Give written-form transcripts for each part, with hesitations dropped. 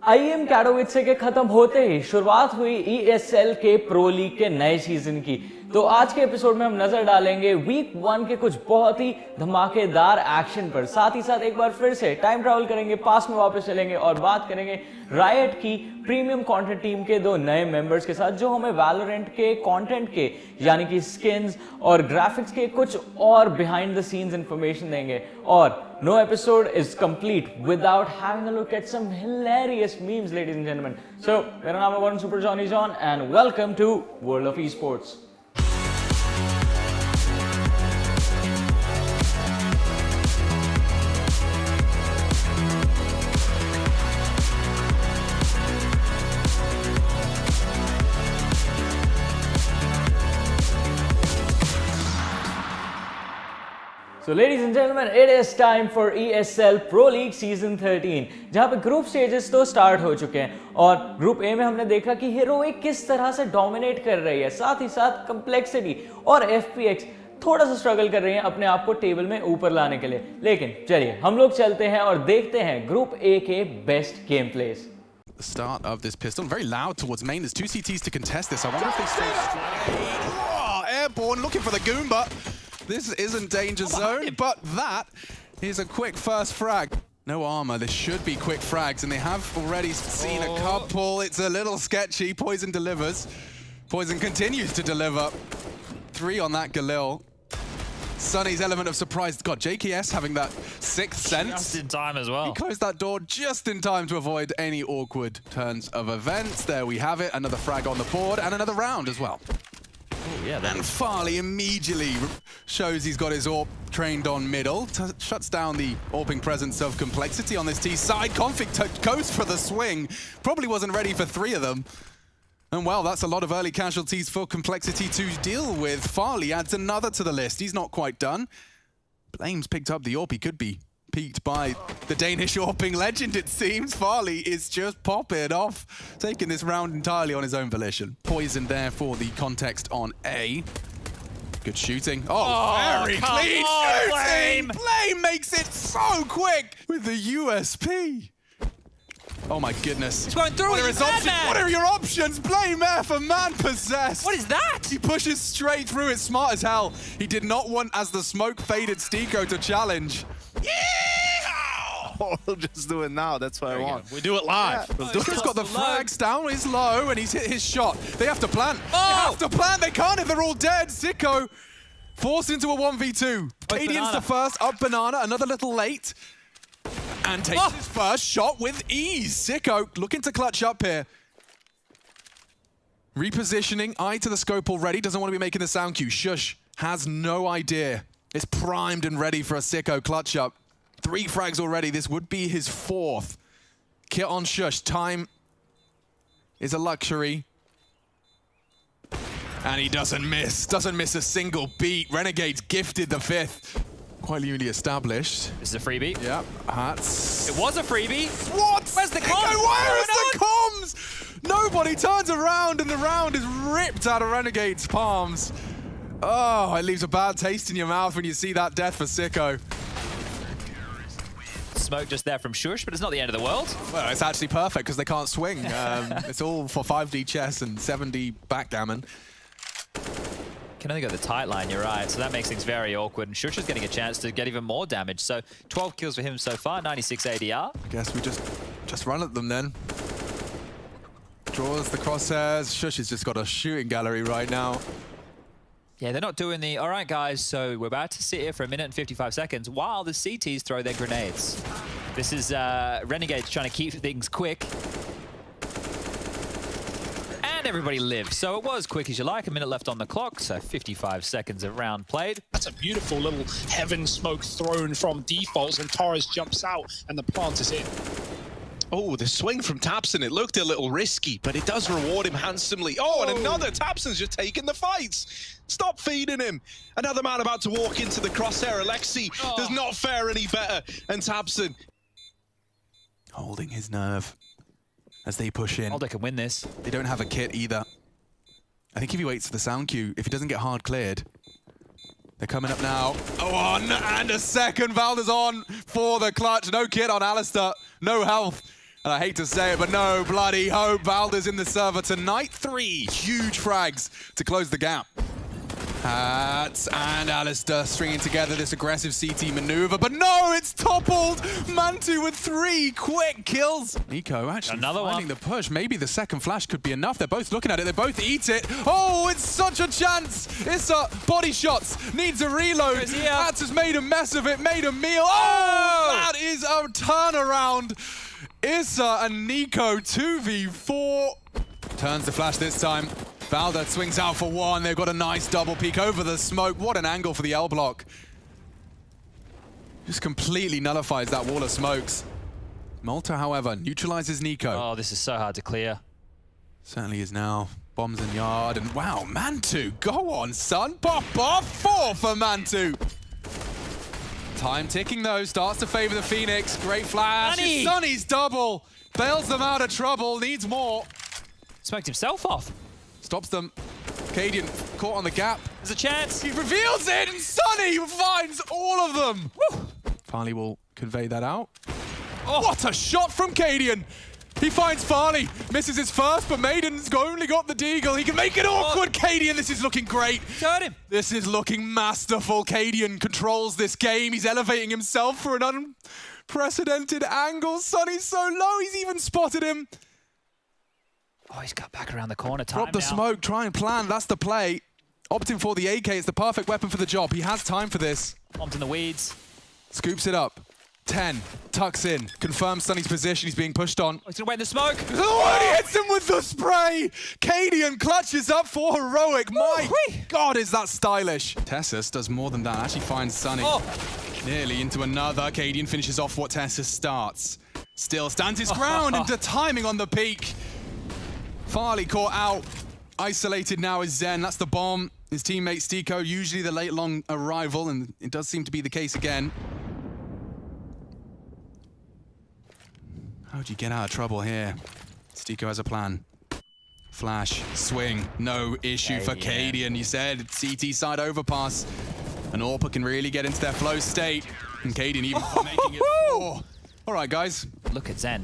IM कैटोविच के खत्म होते ही शुरुआत हुई ESL के प्रो लीग के नए सीजन की। तो आज के एपिसोड में हम नजर डालेंगे वीक 1 के कुछ बहुत ही धमाकेदार एक्शन पर। साथ ही साथ एक बार फिर से टाइम ट्रैवल करेंगे, पास में वापस चलेंगे और बात करेंगे रायट की प्रीमियम कंटेंट टीम के दो नए मेंबर्स के साथ, जो हमें वैलोरेंट के कंटेंट के यानी कि स्किन्स और ग्राफिक्स के कुछ और बिहाइंड द सीन्स इंफॉर्मेशन देंगे। और no episode is complete without having a look at some hilarious memes, ladies and gentlemen. So, मेरा नाम है Warren Super Johnny John and welcome to World of Esports. So ladies and gentlemen, it is time for ESL Pro League Season 13, जहाँ पे group stages तो start हो चुके हैं और ग्रुप ए में हमने देखा कि हीरोइक किस तरह से डोमिनेट कर रही है, साथ ही साथ कम्प्लेक्सिटी और FPX थोड़ा सा स्ट्रगल कर रही हैं अपने आप को टेबल में ऊपर लाने के लिए। लेकिन चलिए हम लोग चलते हैं और देखते हैं ग्रुप ए के best game place. The start of this pistol, very loud towards main. There's two CTs to contest this. I wonder if they stay straight. Oh, airborne, looking for the Goomba. This isn't danger zone, but that is a quick first frag. No armor, this should be quick frags, and they have already seen a couple. It's a little sketchy. Poison delivers. Poison continues to deliver. 3 on that Galil. Sunny's element of surprise. God, JKS having that sixth sense. Just in time as well. He closed that door just in time to avoid any awkward turns of events. There we have it. Another frag on the board and another round as well. Ooh, yeah, And Farley immediately shows he's got his AWP trained on middle. Shuts down the AWPing presence of complexity on this T side. Config goes for the swing. Probably wasn't ready for 3 of them. And well, that's a lot of early casualties for complexity to deal with. Farley adds another to the list. He's not quite done. Blame's picked up the AWP. He could be peaked by the Danish AWPing legend, it seems. Farley is just popping off, taking this round entirely on his own volition. Poison there for the context on A. Good shooting. Oh, very clean shooting! Blame makes it so quick with the USP. Oh my goodness. He's going through it. What are your options? Blame F a man possessed. What is that? He pushes straight through it, smart as hell. He did not want, as the smoke faded, Stiko to challenge. Yeah! We'll just do it now. That's what I want. We do it live. Yeah. He's got the frags down. He's low, and he's hit his shot. They have to plant. Oh! They have to plant. They can't if they're all dead. Sicko forced into a 1v2. Canadians the first, up banana, another little late. And takes his first shot with ease. Sicko looking to clutch up here. Repositioning, eye to the scope already. Doesn't want to be making the sound cue. Shush has no idea. It's primed and ready for a Sicko clutch up. 3 frags already. This would be his 4th. Kit on Shush. Time is a luxury. And he doesn't miss. Doesn't miss a single beat. Renegades gifted the 5th. Quite newly established. This is a freebie. Yep, hats. It was a freebie. What? Where's the comms? Where is the comms? Nobody turns around and the round is ripped out of Renegade's palms. Oh, it leaves a bad taste in your mouth when you see that death for Sicko. Smoke just there from Shush, but it's not the end of the world. Well, it's actually perfect because they can't swing. It's all for 5D chess and 7D backgammon. Can only go the tight line, you're right. So that makes things very awkward. And Shush is getting a chance to get even more damage. So 12 kills for him so far, 96 ADR. I guess we just run at them then. Draws the crosshairs. Shush has just got a shooting gallery right now. Yeah, they're not doing the, all right, guys, so we're about to sit here for 1 minute and 55 seconds while the CTs throw their grenades. This is Renegades trying to keep things quick. And everybody lives. So it was quick as you like, 1 minute left on the clock, so 55 seconds of round played. That's a beautiful little heaven smoke thrown from defaults, and Torres jumps out and the plant is in. Oh, the swing from Tapson, it looked a little risky, but it does reward him handsomely. Oh, and another, Tapson's just taking the fights. Stop feeding him. Another man about to walk into the crosshair. Alexi does not fare any better. And Tapson holding his nerve as they push in. Alder can win this. They don't have a kit either. I think if he waits for the sound cue, if he doesn't get hard cleared, they're coming up now. Oh, on and a second. Valda's on for the clutch. No kit on Alistair. No health. And I hate to say it, but no bloody hope. Valda's in the server tonight. 3 huge frags to close the gap. And Alistair stringing together this aggressive CT maneuver, but no, it's toppled! Mantu with 3 quick kills. Nico actually finding the push. Maybe the second flash could be enough. They're both looking at it. They both eat it. Oh, it's such a chance! Issa, body shots, needs a reload. Ats has made a mess of it, made a meal. Oh, that is a turnaround. Issa and Nico 2v4. Turns the flash this time. Valda swings out for 1. They've got a nice double peek over the smoke. What an angle for the L block. Just completely nullifies that wall of smokes. Malta, however, neutralizes Nico. Oh, this is so hard to clear. Certainly is now. Bombs in yard. And wow, Mantu, go on, son. Pop off. 4 for Mantu. Time ticking, though. Starts to favor the Phoenix. Great flash. Sunny. Sunny's double. Bails them out of trouble. Needs more. Smoked himself off. Stops them. Cadian caught on the gap. There's a chance. He reveals it, and Sunny finds all of them. Woo. Farley will convey that out. Oh, what a shot from Cadian. He finds Farley. Misses his first, but Maiden's only got the deagle. He can make it awkward. Cadian, this is looking great. Got him. This is looking masterful. Cadian controls this game. He's elevating himself for an unprecedented angle. Sunny's so low, he's even spotted him. Oh, he's got back around the corner. Drop the smoke, try and plan. That's the play. Opting for the AK. It's the perfect weapon for the job. He has time for this. Bombed in the weeds. Scoops it up. 10. Tucks in. Confirms Sunny's position. He's being pushed on. Oh, he's going to wait in the smoke. Oh, and he hits him with the spray. Cadian clutches up for heroic. My God, is that stylish. Tessus does more than that. Actually finds Sunny. Nearly into another. Cadian finishes off what Tessus starts. Still stands his ground and the timing on the peak. Farley caught out. Isolated now is Zen. That's the bomb. His teammate Stiko, usually the late long arrival, and it does seem to be the case again. How do you get out of trouble here? Stiko has a plan. Flash, swing, no issue for Cadian. He said CT side overpass. And Orpa can really get into their flow state. And Cadian even making it 4. All right, guys. Look at Zen.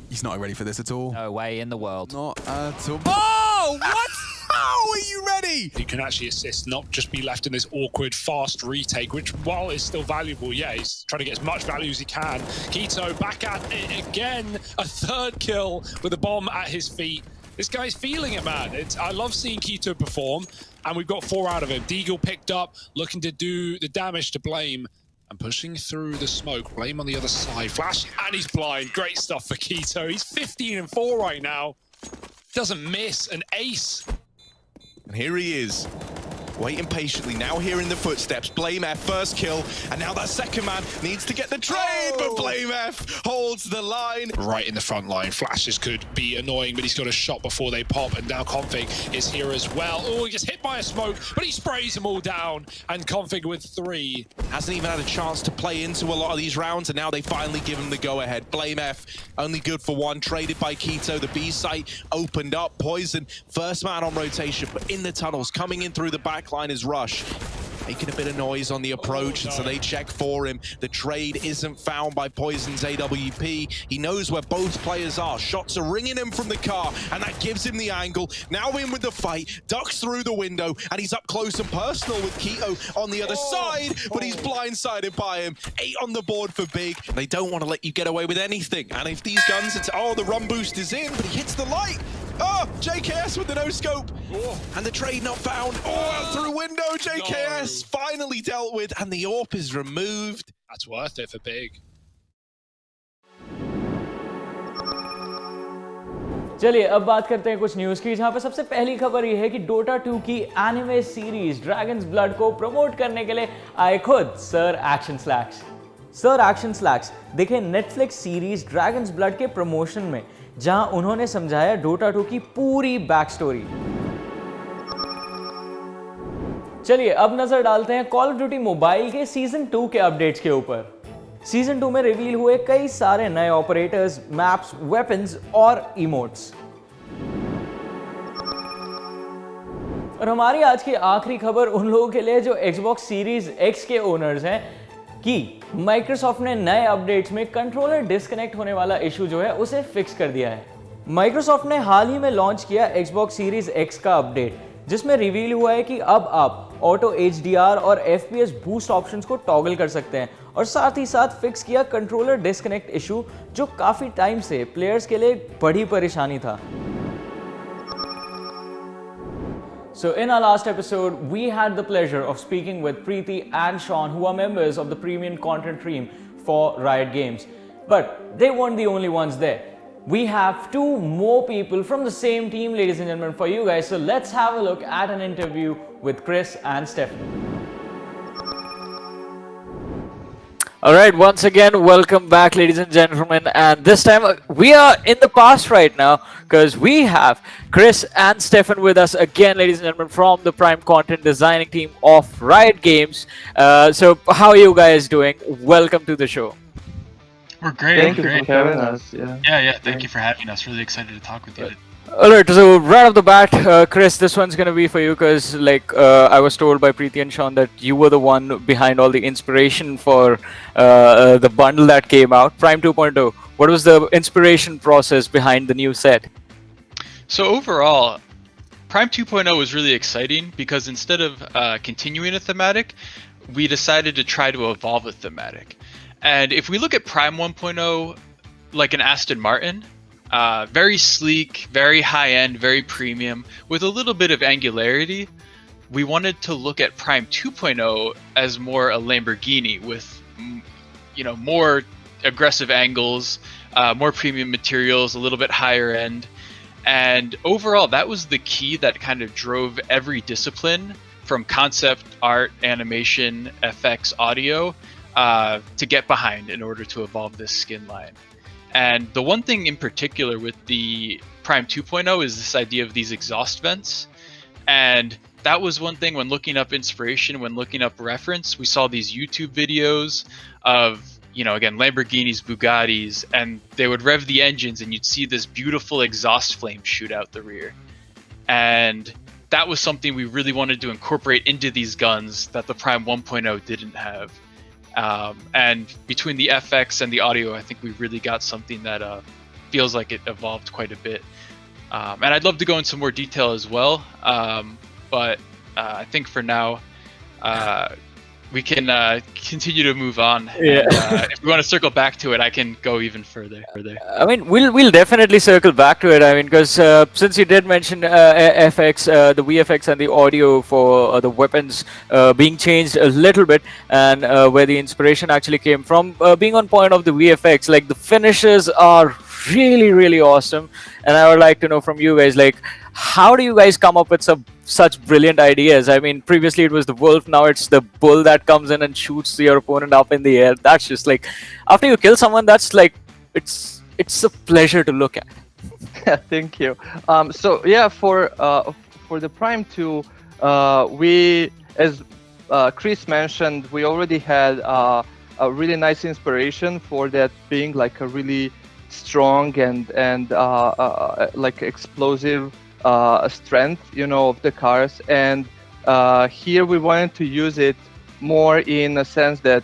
He's not ready for this at all. No way in the world. Not at all. Oh, what? How are you ready? He can actually assist, not just be left in this awkward, fast retake, which, while is still valuable, yeah, he's trying to get as much value as he can. Keto back at it again. A 3rd kill with a bomb at his feet. This guy's feeling it, man. I love seeing Keto perform, and we've got 4 out of him. Deagle picked up, looking to do the damage to Blame. And pushing through the smoke. Blame on the other side. Flash, and he's blind. Great stuff for Keto. He's 15-4 right now. Doesn't miss an ace. And here he is, waiting patiently, now hearing the footsteps. Blame F, first kill, and now that second man needs to get the trade, but Blame F holds the line. Right in the front line. Flashes could be annoying, but he's got a shot before they pop, and now Config is here as well. Oh, he gets hit by a smoke, but he sprays them all down, and Config with 3. Hasn't even had a chance to play into a lot of these rounds, and now they finally give him the go-ahead. Blame F, only good for 1, traded by Keto. The B site opened up. Poison, first man on rotation, but in the tunnels, coming in through the back line is Rush. Making a bit of noise on the approach, and so they check for him. The trade isn't found by Poison's AWP. He knows where both players are. Shots are ringing him from the car, and that gives him the angle. Now in with the fight, ducks through the window, and he's up close and personal with Keto on the other side, but he's blindsided by him. 8 on the board for Big. They don't want to let you get away with anything, and if these guns, it's, oh, the run boost is in, but he hits the light. Oh, JKS with the no-scope. And the trade not found. Oh, out through window, JKS finally dealt with, and the AWP is removed. That's worth it for Big. चलिए अब बात करते हैं कुछ news की, जहां पे सबसे पहली खबर ये है कि डोटा 2 की एनिमे सीरीज ड्रैगन्स ब्लड को प्रमोट करने के लिए आए खुद sir action slacks. Sir action slacks देखें नेटफ्लिक्स सीरीज ड्रैगन्स ब्लड के प्रमोशन में, जहां उन्होंने समझाया डोटा 2 की पूरी बैक स्टोरी। चलिए अब नजर डालते हैं कॉल ऑफ ड्यूटी मोबाइल के सीजन 2 के अपडेट्स के ऊपर। सीजन 2 में रिवील हुए कई सारे नए ऑपरेटर्स, मैप्स, वेपन्स और इमोट्स। और हमारी आज की आखिरी खबर उन लोगों के लिए जो Xbox सीरीज X के ओनर्स हैं। कि माइक्रोसॉफ्ट ने नए अपडेट्स में कंट्रोलर डिस्कनेक्ट होने वाला इशू जो है उसे फिक्स कर दिया है। माइक्रोसॉफ्ट ने हाल ही में लॉन्च किया Xbox Series X का अपडेट, जिसमें रिवील हुआ है कि अब आप ऑटो HDR और FPS बूस्ट ऑप्शंस को टॉगल कर सकते हैं, और साथ ही साथ फिक्स किया कंट्रोलर डिस्कनेक्ट इशू जो काफ़ी टाइम से प्लेयर्स के लिए बड़ी परेशानी था। So in our last episode, we had the pleasure of speaking with Preeti and Sean, who are members of the premium content team for Riot Games. But they weren't the only ones there. We have two more people from the same team, ladies and gentlemen, for you guys. So let's have a look at an interview with Chris and Stefan. All right, once again, welcome back, ladies and gentlemen. And this time we are in the past right now because we have Chris and Stefan with us again, ladies and gentlemen, from the Prime Content Designing team of Riot Games. So how are you guys doing? Welcome to the show. We're great. Thank you great. for having us. Yeah. Thank you for having us. Really excited to talk with you. Alright, so right off the bat, Chris, this one's gonna be for you because, I was told by Preeti and Sean that you were the one behind all the inspiration for the bundle that came out, Prime 2.0. What was the inspiration process behind the new set? So overall, Prime 2.0 was really exciting because instead of continuing a thematic, we decided to try to evolve a thematic. And if we look at Prime 1.0 like an Aston Martin, very sleek, very high-end, very premium, with a little bit of angularity, we wanted to look at Prime 2.0 as more a Lamborghini with, more aggressive angles, more premium materials, a little bit higher end. And overall, that was the key that kind of drove every discipline from concept, art, animation, FX, audio, to get behind in order to evolve this skin line. And the one thing in particular with the Prime 2.0 is this idea of these exhaust vents. And that was one thing when looking up inspiration, when looking up reference, we saw these YouTube videos of, again, Lamborghinis, Bugattis, and they would rev the engines and you'd see this beautiful exhaust flame shoot out the rear. And that was something we really wanted to incorporate into these guns that the Prime 1.0 didn't have. And between the FX and the audio, I think we really got something that feels like it evolved quite a bit. And I'd love to go into more detail as well, but I think for now, we can continue to move on. Yeah. And, if we want to circle back to it, I can go even further. I mean, we'll definitely circle back to it. I mean, because since you did mention FX, the VFX and the audio for the weapons being changed a little bit, and where the inspiration actually came from, being on point of the VFX, like the finishes are really, really awesome. And I would like to know from you guys, how do you guys come up with such brilliant ideas? I mean, previously it was the wolf, now it's the bull that comes in and shoots your opponent up in the air. That's just after you kill someone, that's it's a pleasure to look at. Thank you. So yeah, for the Prime 2, we, as Chris mentioned, we already had a really nice inspiration for that being a really strong and explosive strength, of the cars. And here we wanted to use it more in a sense that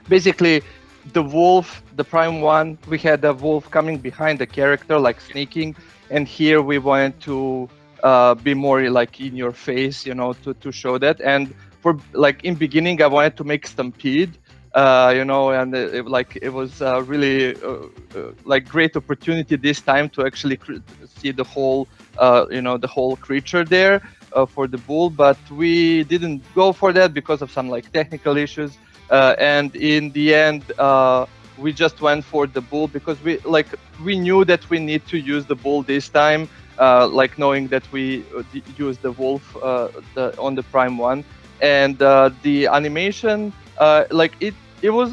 basically the wolf, the Prime 1, we had the wolf coming behind the character, sneaking, and here we wanted to be more in your face, to show that. And for in beginning, I wanted to make Stampede, and it was really great opportunity this time to actually see the whole the whole creature there for the bull, but we didn't go for that because of some technical issues, and in the end we just went for the bull because we knew that we need to use the bull this time, knowing that we used the wolf on the Prime 1. And the animation, it was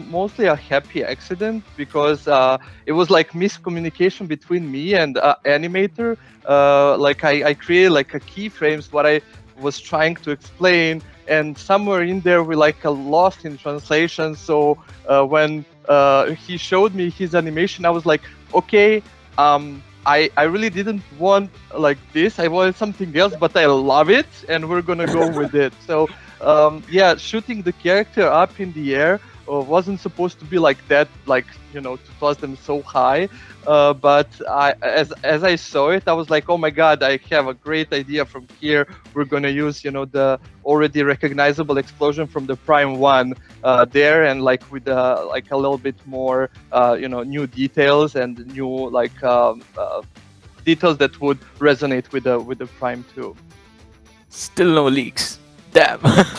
mostly a happy accident because it was miscommunication between me and animator. I created a keyframes what I was trying to explain, and somewhere in there we lost in translation. So when he showed me his animation, I was like, okay, I really didn't want this. I wanted something else, but I love it, and we're gonna go with it. So yeah, shooting the character up in the air wasn't supposed to be like that, like, you know, to toss them so high. But as I saw it, I was like, oh my god, I have a great idea from here. We're gonna use, you know, the already recognizable explosion from the Prime 1 there, and like with like a little bit more, you know, new details and new like details that would resonate with the Prime 2. Still no leaks. Damn. Not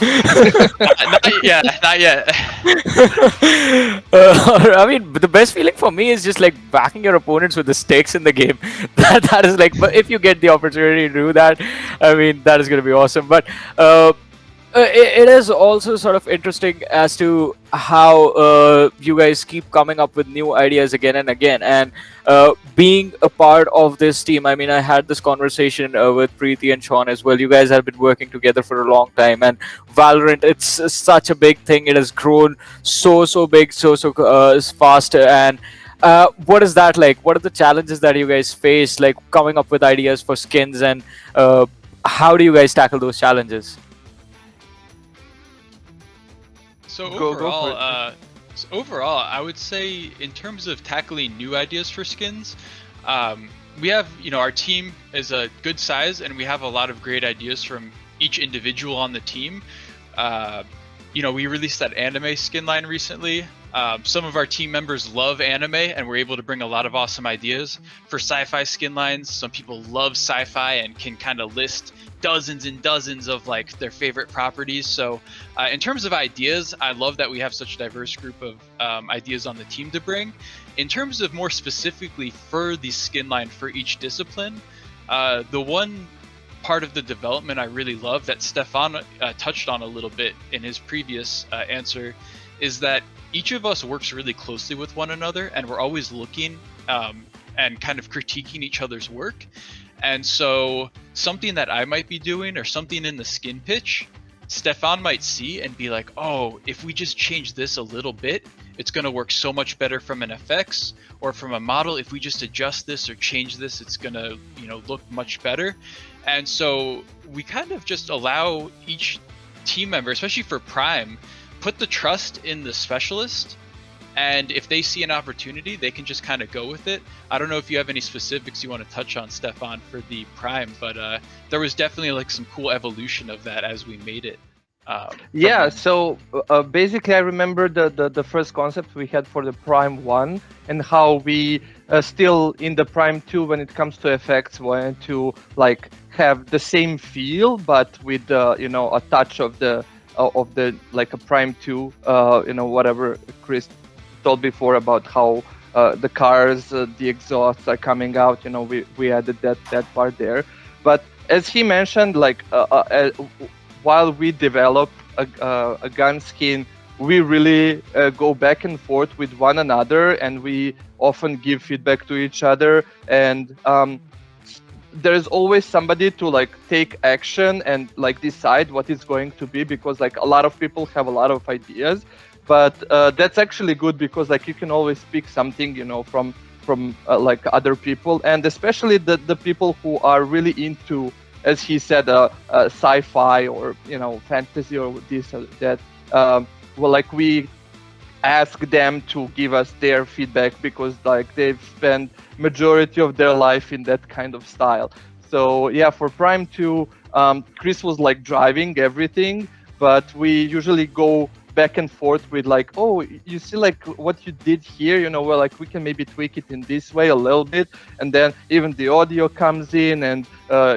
yet. Not yet. I mean, the best feeling for me is just like backing your opponents with the stakes in the game. That is like, but if you get the opportunity to do that, I mean, that is going to be awesome. But it is also sort of interesting as to how you guys keep coming up with new ideas again and again, and being a part of this team. I mean, I had this conversation with Preeti and Sean as well. You guys have been working together for a long time, and Valorant, it's such a big thing. It has grown so big, so fast. And what is that like? What are the challenges that you guys face, like coming up with ideas for skins, and how do you guys tackle those challenges? So Go for overall, I would say in terms of tackling new ideas for skins, we have, you know, our team is a good size, and we have a lot of great ideas from each individual on the team. You know, we released that anime skin line recently. Some of our team members love anime, and we're able to bring a lot of awesome ideas for sci-fi skin lines. Some people love sci-fi and can kind of list dozens and dozens of like their favorite properties. So in terms of ideas, I love that we have such a diverse group of ideas on the team to bring. In terms of more specifically for the skin line for each discipline, the one part of the development I really love that Stefan touched on a little bit in his previous answer is that each of us works really closely with one another, and we're always looking and kind of critiquing each other's work. And so something that I might be doing or something in the skin pitch, Stefan might see and be like, oh, if we just change this a little bit, it's going to work so much better from an effects or from a model. If we just adjust this or change this, it's going to, you know, look much better. And so we kind of just allow each team member, especially for Prime, put the trust in the specialist, and if they see an opportunity, they can just kind of go with it. I don't know if you have any specifics you want to touch on, Stefan, for the Prime, but there was definitely like some cool evolution of that as we made it. Yeah, so basically I remember the first concept we had for the Prime 1 and how we still in the Prime 2 when it comes to effects wanted to like have the same feel but with you know, a touch of the like a Prime 2, you know, whatever Chris told before about how the cars, the exhausts are coming out, you know, we added that part there. But as he mentioned, like while we develop a gun skin, we really go back and forth with one another, and we often give feedback to each other, and there's always somebody to like take action and like decide what it's going to be, because like a lot of people have a lot of ideas, but that's actually good because like you can always pick something, you know, from like other people, and especially the people who are really into, as he said, sci-fi or, you know, fantasy or this or that. Well, like we ask them to give us their feedback because like they've spent majority of their life in that kind of style. So yeah, for Prime 2, Chris was like driving everything, but we usually go back and forth with like, oh, you see like what you did here, you know, well, like we can maybe tweak it in this way a little bit, and then even the audio comes in, and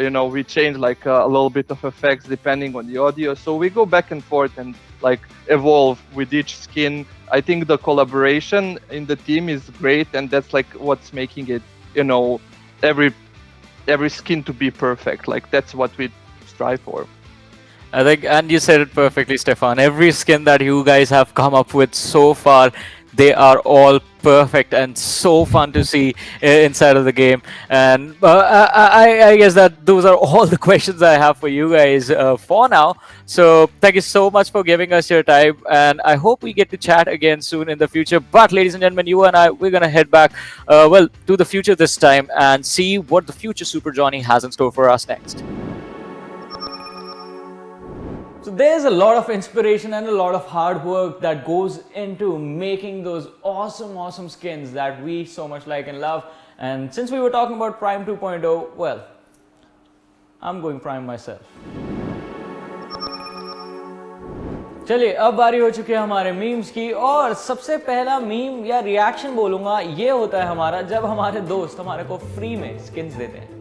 you know, we change like a little bit of effects depending on the audio. So we go back and forth and like evolve with each skin. I think the collaboration in the team is great, and that's like what's making it, you know, every skin to be perfect. Like that's what we strive for. I think, and you said it perfectly, Stefan. Every skin that you guys have come up with so far, they are all perfect and so fun to see inside of the game. And I guess that those are all the questions I have for you guys for now. So thank you so much for giving us your time, and I hope we get to chat again soon in the future. But ladies and gentlemen, you and I, we're gonna head back, well, to the future this time and see what the future Super Johnny has in store for us next. So there's a lot of inspiration and a lot of hard work that goes into making those awesome skins that we so much like and love. And since we were talking about Prime 2.0, well, I'm going Prime myself. चलिए अब बारी हो चुकी है हमारे memes की, और सबसे पहला मीम या रिएक्शन बोलूंगा ये होता है हमारा जब हमारे दोस्त हमारे को फ्री में स्किन्स देते हैं।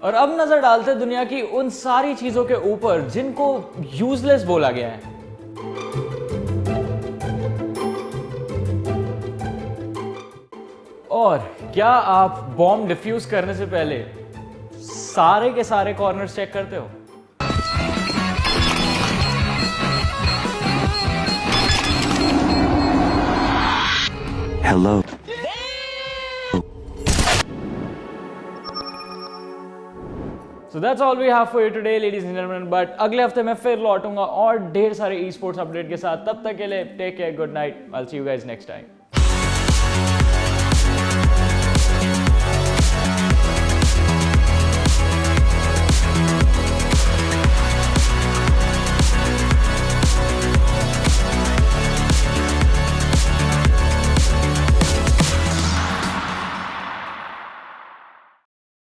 और अब नजर डालते हैं दुनिया की उन सारी चीजों के ऊपर जिनको यूजलेस बोला गया है। और क्या आप बॉम्ब डिफ्यूज करने से पहले सारे के सारे कॉर्नर्स चेक करते हो? Hello. So that's all we have for you today, ladies and gentlemen. But अगले हफ्ते मैं फिर लौटूंगा और ढेर सारे ई स्पोर्ट्स अपडेट के साथ। तब तक के लिए take care, good night, I'll see you guys next time.